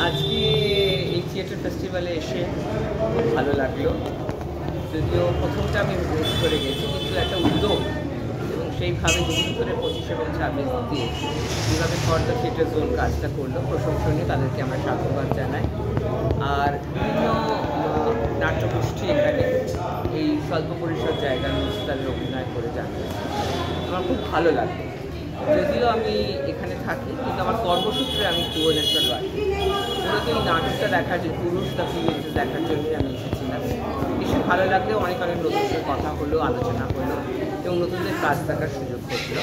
আজকে এই থিয়েটার ফেস্টিভ্যালে এসে খুব ভালো লাগলো। যদিও প্রথমটা আমি মিস করে গেছি, কিন্তু একটা উদ্যোগ এবং সেইভাবে দুদিন ধরে 25 এবং 26 দিয়ে যেভাবে ফর দ্য থিয়েটার জোন কাজটা করলো, প্রশংসনীয়, তাদেরকে আমরা সাধুবাদ জানাই। আর বিভিন্ন নাট্যগোষ্ঠী এখানে এই স্বল্প পরিসর জায়গার মধ্যে তাদের অভিনয় করে যাচ্ছে, আমার খুব ভালো লাগে। যদিও আমি এখানে থাকি, কিন্তু আমার কর্মসূত্রে আমি ভুবনেশ্বর বাড়ি। মূলত এই নাটকটা দেখার যে পুরুষ দ্য ফিমেলস দেখার জন্যই আমি এসেছিলাম। এসে ভালো লাগলেও অনেক নতুনদের কথা হলো, আলোচনা হলো এবং নতুনদের কাজ দেখার সুযোগ ঘটলো।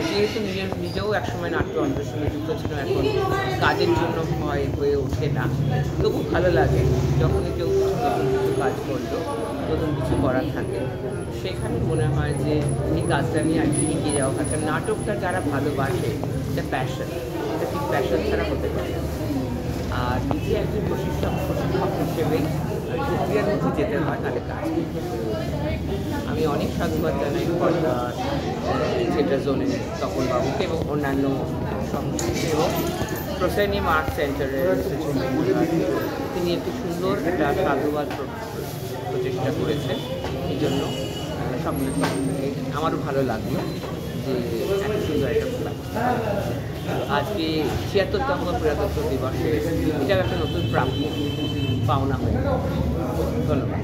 যেহেতু নিজেও একসময় নাট্য অন্বেষণে যুক্ত ছিল, এখন কাজের জন্য হয়ে ওঠে না, তবু ভালো লাগে যখনই কেউ নতুন কিছু কাজ করলো, নতুন কিছু করার থাকে। সেখানে মনে হয় যে এই কাজটা নিয়ে আর কি এগিয়ে যাওয়া। একটা নাটকটা যারা ভালোবাসে, এটা প্যাশন, এটা ঠিক প্যাশন ছাড়া হতে পারে না। আর নিজে একজন প্রশিক্ষক হিসেবেই প্রক্রিয়ার মধ্যে যেতে হয়, তাহলে কাজ আমি অনেক সাধুবাদ জানাই থিয়েটার জোনের তপন বাবুকে এবং অন্যান্য সংস্কৃতি এবং প্রসেনিয়াম আর্ট সেন্টারের তিনি একটি সুন্দর একটা সাধুবাদ প্রচেষ্টা করেছেন। এই জন্য সকলের আমারও ভালো লাগলো যে এত সুন্দর একটা আজকে ৭৬তম প্রজাতন্ত্র দিবসে এটা একটা নতুন প্রাপ্য পাওনা হয়ে। ধন্যবাদ।